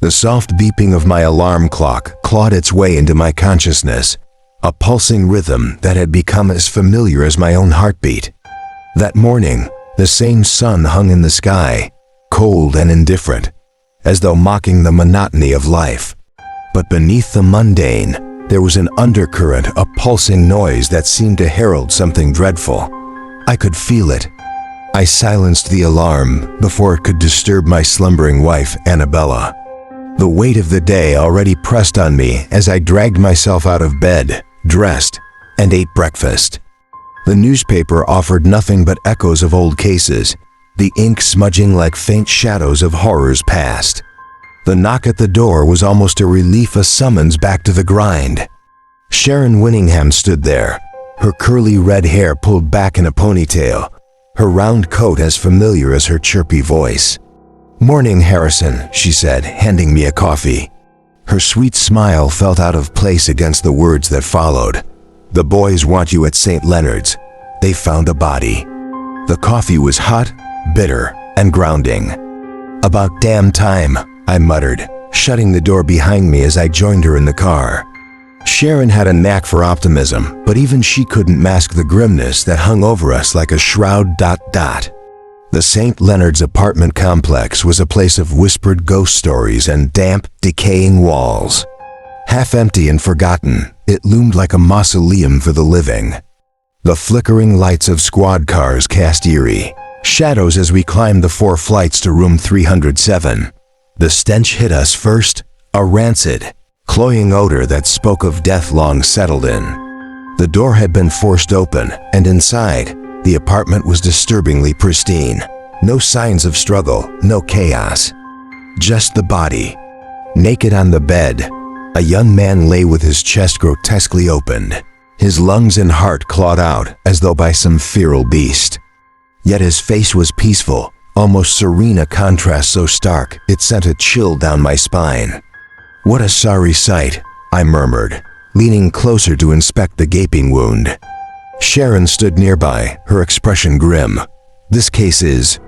The soft beeping of my alarm clock clawed its way into my consciousness, a pulsing rhythm that had become as familiar as my own heartbeat. That morning, the same sun hung in the sky, cold and indifferent, as though mocking the monotony of life. But beneath the mundane, there was an undercurrent, a pulsing noise that seemed to herald something dreadful. I could feel it. I silenced the alarm before it could disturb my slumbering wife, Annabella. The weight of the day already pressed on me as I dragged myself out of bed, dressed, and ate breakfast. The newspaper offered nothing but echoes of old cases, the ink smudging like faint shadows of horrors past. The knock at the door was almost a relief, a summons back to the grind. Sharon Winningham stood there, her curly red hair pulled back in a ponytail, her round coat as familiar as her chirpy voice. "Morning, Harrison," she said, handing me a coffee. Her sweet smile felt out of place against the words that followed. "The boys want you at St. Leonard's. They found a body." The coffee was hot, bitter, and grounding. "About damn time," I muttered, shutting the door behind me as I joined her in the car. Sharon had a knack for optimism, but even she couldn't mask the grimness that hung over us like a shroud. The St. Leonard's apartment complex was a place of whispered ghost stories and damp, decaying walls. Half empty and forgotten, it loomed like a mausoleum for the living. The flickering lights of squad cars cast eerie shadows as we climbed the 4 flights to room 307. The stench hit us first, a rancid, cloying odor that spoke of death long settled in. The door had been forced open, and inside, the apartment was disturbingly pristine. No signs of struggle, no chaos. Just the body. Naked on the bed, a young man lay with his chest grotesquely opened, his lungs and heart clawed out as though by some feral beast. Yet his face was peaceful, almost serene, a contrast so stark it sent a chill down my spine. "What a sorry sight," I murmured, leaning closer to inspect the gaping wound. Sharon stood nearby, her expression grim. "This case is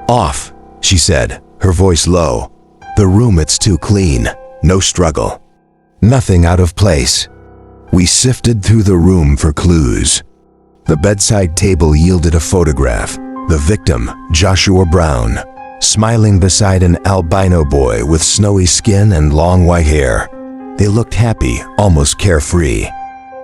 off," she said, her voice low. "The room, it's too clean, no struggle. Nothing out of place." We sifted through the room for clues. The bedside table yielded a photograph. The victim, Joshua Brown, smiling beside an albino boy with snowy skin and long white hair. They looked happy, almost carefree.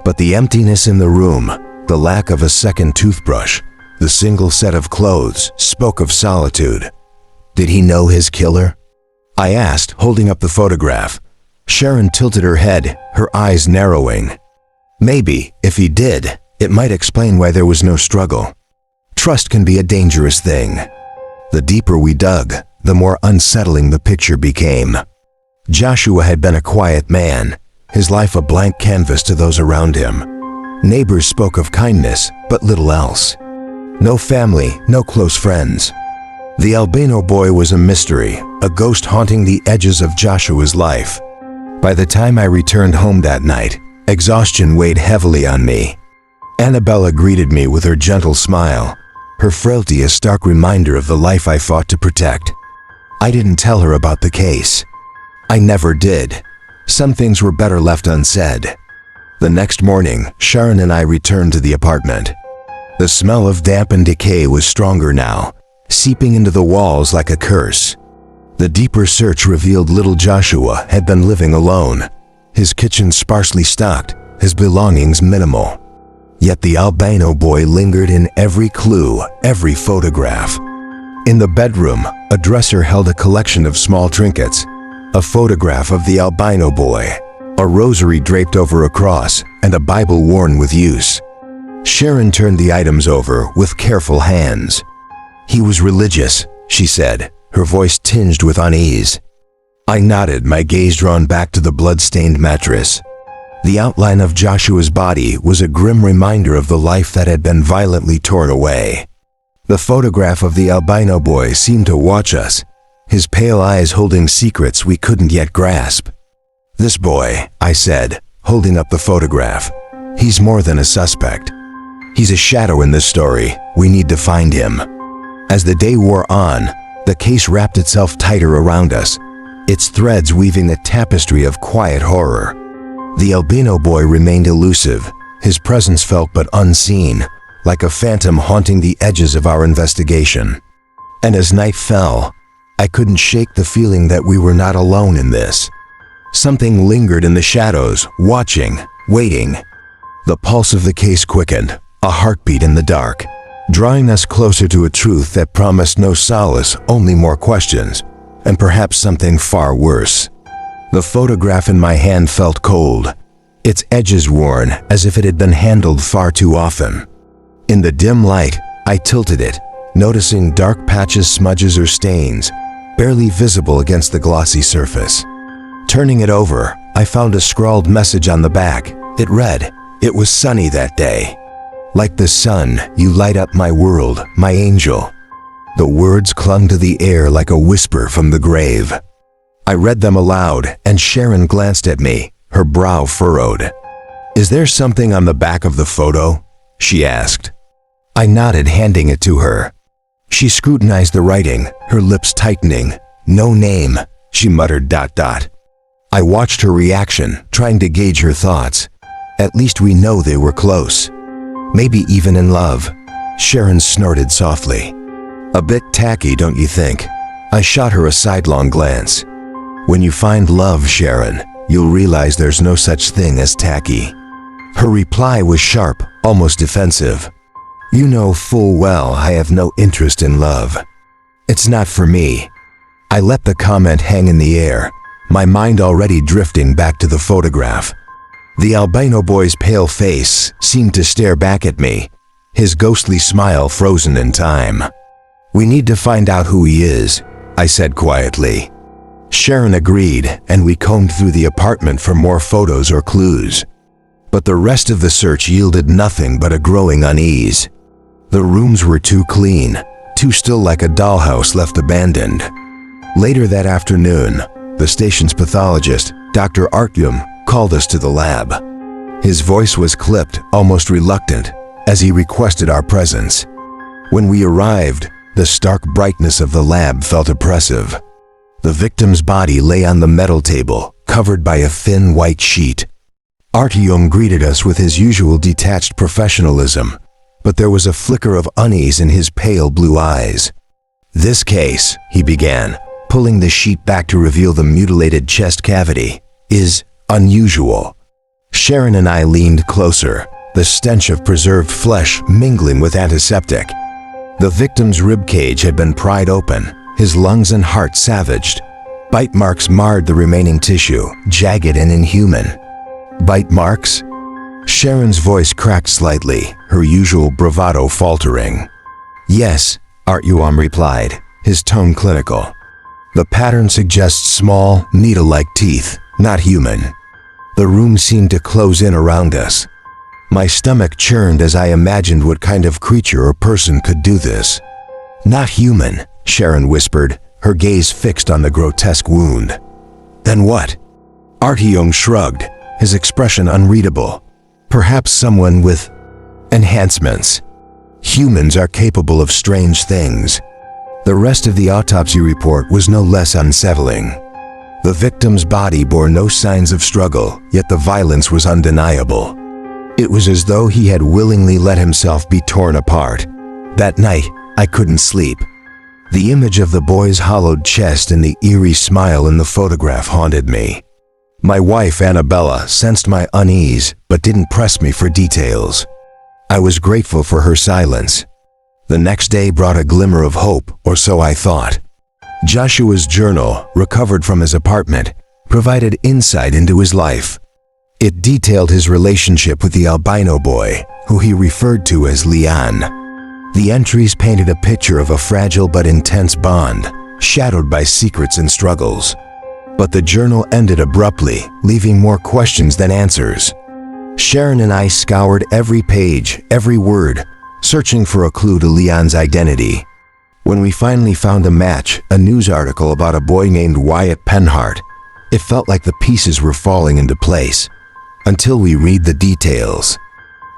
But the emptiness in the room, the lack of a second toothbrush, the single set of clothes, spoke of solitude. Did he know his killer? I asked, holding up the photograph. Sharon tilted her head, her eyes narrowing. Maybe, if he did, it might explain why there was no struggle. Trust can be a dangerous thing. The deeper we dug, the more unsettling the picture became. Joshua had been a quiet man, his life a blank canvas to those around him. Neighbors spoke of kindness, but little else. No family, no close friends. The albino boy was a mystery, a ghost haunting the edges of Joshua's life. By the time I returned home that night, exhaustion weighed heavily on me. Annabella greeted me with her gentle smile, her frailty a stark reminder of the life I fought to protect. I didn't tell her about the case. I never did. Some things were better left unsaid. The next morning, Sharon and I returned to the apartment. The smell of damp and decay was stronger now, seeping into the walls like a curse. The deeper search revealed little Joshua had been living alone, his kitchen sparsely stocked, his belongings minimal. Yet the albino boy lingered in every clue, every photograph. In the bedroom, a dresser held a collection of small trinkets, a photograph of the albino boy, a rosary draped over a cross, and a Bible worn with use. Sharon turned the items over with careful hands. "He was religious," she said, her voice tinged with unease. I nodded, my gaze drawn back to the blood-stained mattress. The outline of Joshua's body was a grim reminder of the life that had been violently torn away. The photograph of the albino boy seemed to watch us, his pale eyes holding secrets we couldn't yet grasp. "This boy," I said, holding up the photograph, "he's more than a suspect. He's a shadow in this story. We need to find him." As the day wore on, the case wrapped itself tighter around us. its threads weaving a tapestry of quiet horror. The albino boy remained elusive, his presence felt but unseen, like a phantom haunting the edges of our investigation. And as night fell, I couldn't shake the feeling that we were not alone in this. Something lingered in the shadows, watching, waiting. The pulse of the case quickened, a heartbeat in the dark, drawing us closer to a truth that promised no solace, only more questions, and perhaps something far worse. The photograph in my hand felt cold, its edges worn as if it had been handled far too often. In the dim light, I tilted it, noticing dark patches, smudges, or stains, barely visible against the glossy surface. Turning it over, I found a scrawled message on the back. It read, "It was sunny that day. Like the sun, you light up my world, my angel." The words clung to the air like a whisper from the grave. I read them aloud, and Sharon glanced at me, her brow furrowed. "Is there something on the back of the photo?" she asked. I nodded, handing it to her. She scrutinized the writing, her lips tightening. "No name," she muttered ... I watched her reaction, trying to gauge her thoughts. "At least we know they were close. Maybe even in love." Sharon snorted softly. "A bit tacky, don't you think?" I shot her a sidelong glance. "When you find love, Sharon, you'll realize there's no such thing as tacky." Her reply was sharp, almost defensive. "You know full well I have no interest in love. It's not for me." I let the comment hang in the air, my mind already drifting back to the photograph. The albino boy's pale face seemed to stare back at me, his ghostly smile frozen in time. "We need to find out who he is," I said quietly. Sharon agreed, and we combed through the apartment for more photos or clues. But the rest of the search yielded nothing but a growing unease. The rooms were too clean, too still, like a dollhouse left abandoned. Later that afternoon, the station's pathologist, Dr. Artyom, called us to the lab. His voice was clipped, almost reluctant, as he requested our presence. When we arrived, the stark brightness of the lab felt oppressive. The victim's body lay on the metal table, covered by a thin white sheet. Artyom greeted us with his usual detached professionalism, but there was a flicker of unease in his pale blue eyes. "This case," he began, pulling the sheet back to reveal the mutilated chest cavity, "is unusual." Sharon and I leaned closer, the stench of preserved flesh mingling with antiseptic. The victim's ribcage had been pried open, his lungs and heart savaged. Bite marks marred the remaining tissue, jagged and inhuman. "Bite marks?" Sharon's voice cracked slightly, her usual bravado faltering. "Yes," Artyom replied, his tone clinical. "The pattern suggests small, needle-like teeth, not human." The room seemed to close in around us. My stomach churned as I imagined what kind of creature or person could do this. "Not human," Sharon whispered, her gaze fixed on the grotesque wound. "Then what?" Artyom shrugged, his expression unreadable. "Perhaps someone with enhancements. Humans are capable of strange things." The rest of the autopsy report was no less unsettling. The victim's body bore no signs of struggle, yet the violence was undeniable. It was as though he had willingly let himself be torn apart. That night, I couldn't sleep. The image of the boy's hollowed chest and the eerie smile in the photograph haunted me. My wife, Annabella, sensed my unease, but didn't press me for details. I was grateful for her silence. The next day brought a glimmer of hope, or so I thought. Joshua's journal, recovered from his apartment, provided insight into his life. It detailed his relationship with the albino boy, who he referred to as Leon. The entries painted a picture of a fragile but intense bond, shadowed by secrets and struggles. But the journal ended abruptly, leaving more questions than answers. Sharon and I scoured every page, every word, searching for a clue to Leon's identity. When we finally found a match, a news article about a boy named Wyatt Penhart, it felt like the pieces were falling into place. Until we read the details.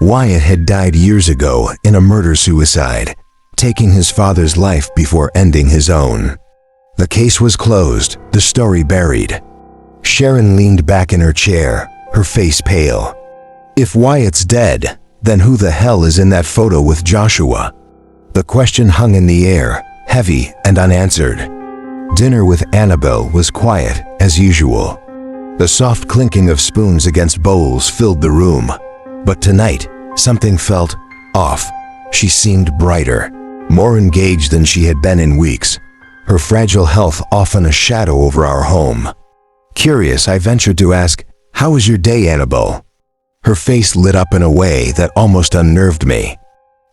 Wyatt had died years ago in a murder-suicide, taking his father's life before ending his own. The case was closed, the story buried. Sharon leaned back in her chair, her face pale. If Wyatt's dead, then who the hell is in that photo with Joshua? The question hung in the air, heavy and unanswered. Dinner with Annabelle was quiet, as usual. The soft clinking of spoons against bowls filled the room. But tonight, something felt off. She seemed brighter, more engaged than she had been in weeks. Her fragile health often a shadow over our home. Curious, I ventured to ask, "How was your day, Annabelle?" Her face lit up in a way that almost unnerved me.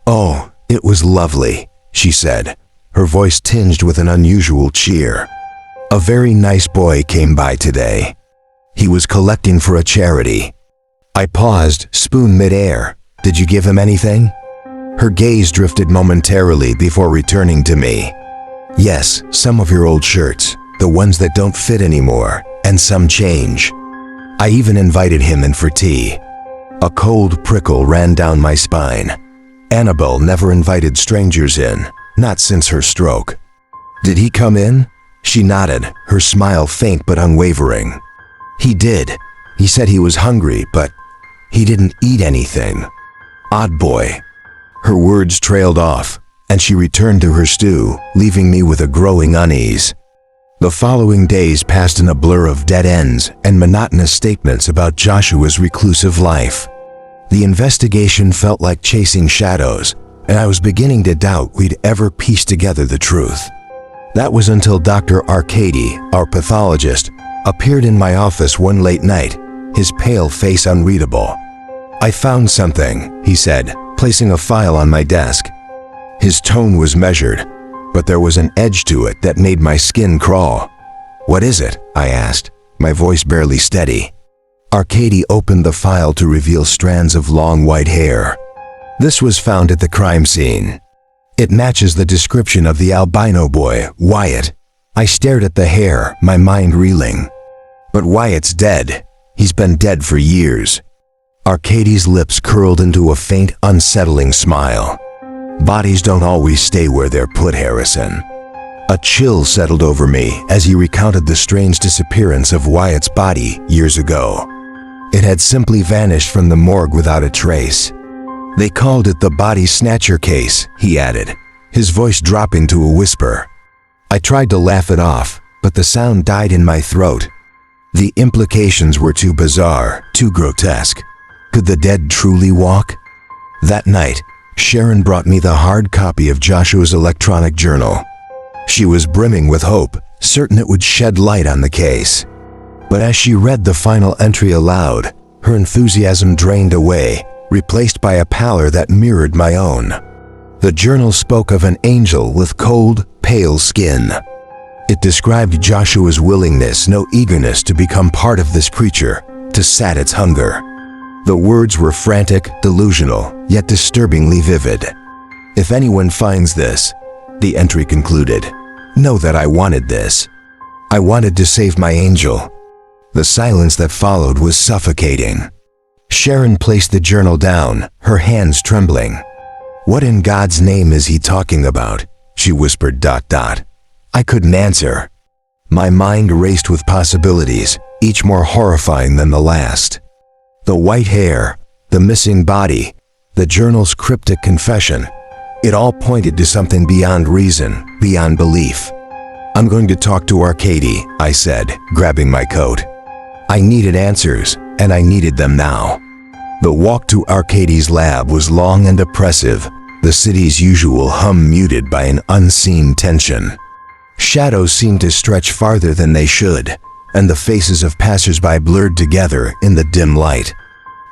"Oh, it was lovely," she said, her voice tinged with an unusual cheer. "A very nice boy came by today. He was collecting for a charity." I paused, spoon mid-air. "Did you give him anything?" Her gaze drifted momentarily before returning to me. "Yes, some of your old shirts, the ones that don't fit anymore, and some change. I even invited him in for tea." A cold prickle ran down my spine. Annabelle never invited strangers in, not since her stroke. "Did he come in?" She nodded, her smile faint but unwavering. "He did. He said he was hungry, but he didn't eat anything. Odd boy." Her words trailed off, and she returned to her stew, leaving me with a growing unease. The following days passed in a blur of dead ends and monotonous statements about Joshua's reclusive life. The investigation felt like chasing shadows, and I was beginning to doubt we'd ever piece together the truth. That was until Dr. Arcady, our pathologist, appeared in my office one late night, his pale face unreadable. "I found something," he said, placing a file on my desk. His tone was measured, but there was an edge to it that made my skin crawl. "What is it?" I asked, my voice barely steady. Arcady opened the file to reveal strands of long white hair. "This was found at the crime scene. It matches the description of the albino boy, Wyatt." I stared at the hair, my mind reeling. "But Wyatt's dead. He's been dead for years." Arcady's lips curled into a faint, unsettling smile. "Bodies don't always stay where they're put, Harrison." A chill settled over me as he recounted the strange disappearance of Wyatt's body years ago. It had simply vanished from the morgue without a trace. "They called it the body snatcher case," he added, his voice dropping to a whisper. I tried to laugh it off, but the sound died in my throat. The implications were too bizarre, too grotesque. Could the dead truly walk? That night, Sharon brought me the hard copy of Joshua's electronic journal. She was brimming with hope, certain it would shed light on the case. But as she read the final entry aloud, her enthusiasm drained away, replaced by a pallor that mirrored my own. The journal spoke of an angel with cold, pale skin. It described Joshua's willingness, no eagerness to become part of this creature, to sat its hunger. The words were frantic, delusional, yet disturbingly vivid. "If anyone finds this," the entry concluded, "know that I wanted this. I wanted to save my angel." The silence that followed was suffocating. Sharon placed the journal down, her hands trembling. "What in God's name is he talking about?" she whispered. I couldn't answer. My mind raced with possibilities, each more horrifying than the last. The white hair, the missing body, the journal's cryptic confession, it all pointed to something beyond reason, beyond belief. "I'm going to talk to Arcady," I said, grabbing my coat. I needed answers, and I needed them now. The walk to Arcady's lab was long and oppressive, the city's usual hum muted by an unseen tension. Shadows seemed to stretch farther than they should, and the faces of passers-by blurred together in the dim light.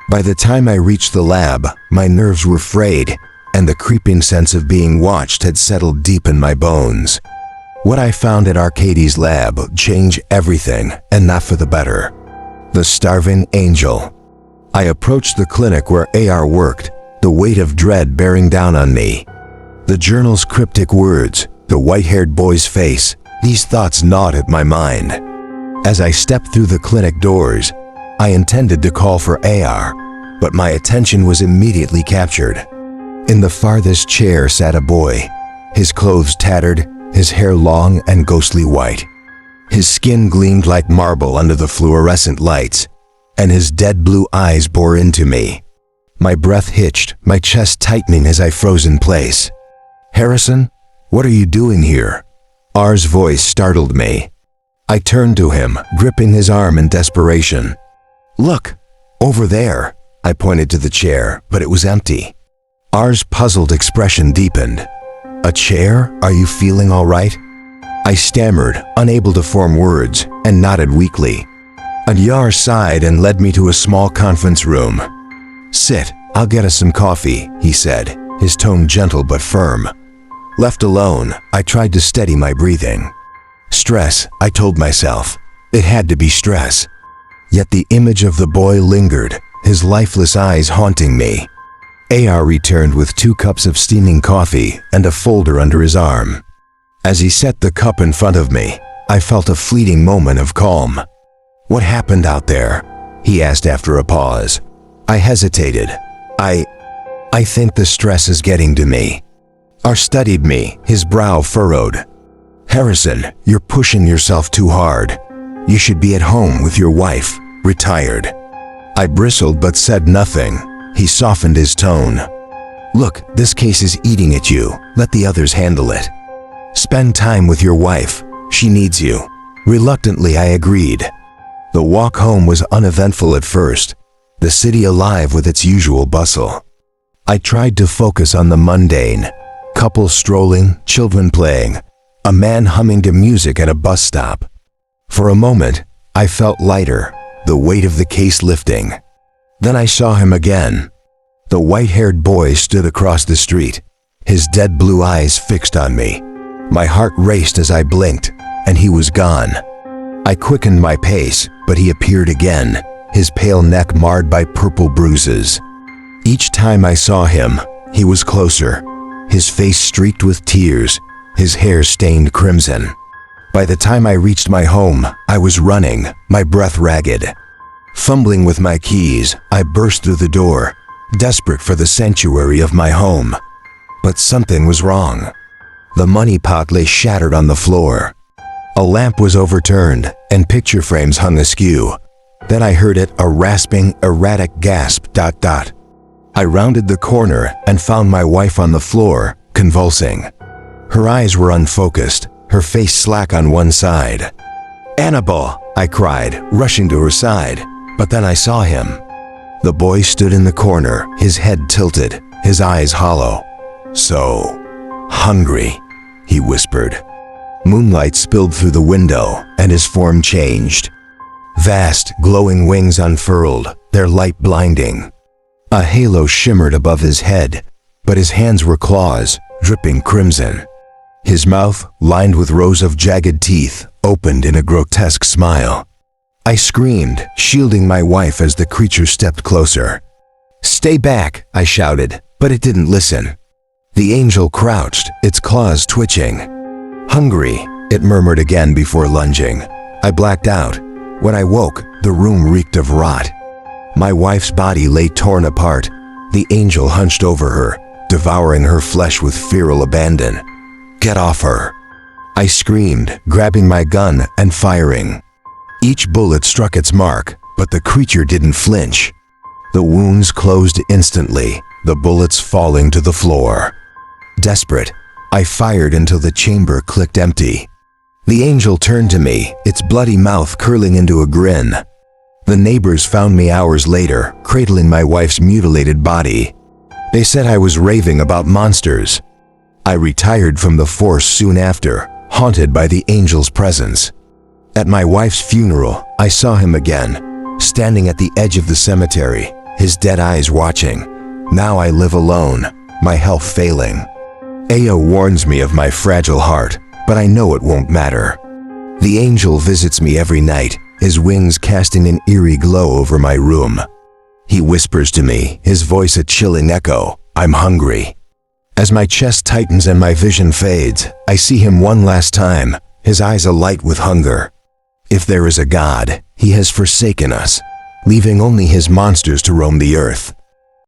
By the time I reached the lab, my nerves were frayed, and the creeping sense of being watched had settled deep in my bones. What I found at Arcady's lab changed everything, and not for the better. The starving angel. I approached the clinic where AR worked, the weight of dread bearing down on me. The journal's cryptic words, the white-haired boy's face, these thoughts gnawed at my mind. As I stepped through the clinic doors, I intended to call for AR, but my attention was immediately captured. In the farthest chair sat a boy, his clothes tattered, his hair long and ghostly white. His skin gleamed like marble under the fluorescent lights, and his dead blue eyes bore into me. My breath hitched, my chest tightening as I froze in place. "Harrison, what are you doing here?" R's voice startled me. I turned to him, gripping his arm in desperation. "Look, over there." I pointed to the chair, but it was empty. R's puzzled expression deepened. "A chair? Are you feeling all right?" I stammered, unable to form words, and nodded weakly. Adyar sighed and led me to a small conference room. "Sit, I'll get us some coffee," he said, his tone gentle but firm. Left alone, I tried to steady my breathing. Stress, I told myself. It had to be stress. Yet the image of the boy lingered, his lifeless eyes haunting me. AR returned with 2 cups of steaming coffee and a folder under his arm. As he set the cup in front of me, I felt a fleeting moment of calm. "What happened out there?" he asked after a pause. I hesitated. I think the stress is getting to me." R studied me, his brow furrowed. "Harrison, you're pushing yourself too hard. You should be at home with your wife, retired." I bristled but said nothing. He softened his tone. "Look, this case is eating at you. Let the others handle it. Spend time with your wife. She needs you." Reluctantly, I agreed. The walk home was uneventful at first, the city alive with its usual bustle. I tried to focus on the mundane. Couples strolling, children playing, a man humming to music at a bus stop. For a moment, I felt lighter, the weight of the case lifting. Then I saw him again. The white-haired boy stood across the street, his dead blue eyes fixed on me. My heart raced as I blinked, and he was gone. I quickened my pace, but he appeared again, his pale neck marred by purple bruises. Each time I saw him, he was closer, his face streaked with tears, his hair stained crimson. By the time I reached my home, I was running, my breath ragged. Fumbling with my keys, I burst through the door, desperate for the sanctuary of my home. But something was wrong. The money pot lay shattered on the floor. A lamp was overturned, and picture frames hung askew. Then I heard it, a rasping, erratic gasp, ... I rounded the corner and found my wife on the floor, convulsing. Her eyes were unfocused, her face slack on one side. "Annabelle!" I cried, rushing to her side, but then I saw him. The boy stood in the corner, his head tilted, his eyes hollow. "So hungry," he whispered. Moonlight spilled through the window, and his form changed. Vast, glowing wings unfurled, their light blinding. A halo shimmered above his head, but his hands were claws, dripping crimson. His mouth, lined with rows of jagged teeth, opened in a grotesque smile. I screamed, shielding my wife as the creature stepped closer. "Stay back," I shouted, but it didn't listen. The angel crouched, its claws twitching. "Hungry," it murmured again before lunging. I blacked out. When I woke, the room reeked of rot. My wife's body lay torn apart, the angel hunched over her, devouring her flesh with feral abandon. "Get off her!" I screamed, grabbing my gun and firing. Each bullet struck its mark, but the creature didn't flinch. The wounds closed instantly, the bullets falling to the floor. Desperate, I fired until the chamber clicked empty. The angel turned to me, its bloody mouth curling into a grin. The neighbors found me hours later, cradling my wife's mutilated body. They said I was raving about monsters. I retired from the force soon after, haunted by the angel's presence. At my wife's funeral, I saw him again, standing at the edge of the cemetery, his dead eyes watching. Now I live alone, my health failing. Aya warns me of my fragile heart, but I know it won't matter. The angel visits me every night, his wings casting an eerie glow over my room. He whispers to me, his voice a chilling echo, "I'm hungry." As my chest tightens and my vision fades, I see him one last time, his eyes alight with hunger. If there is a God, he has forsaken us, leaving only his monsters to roam the earth.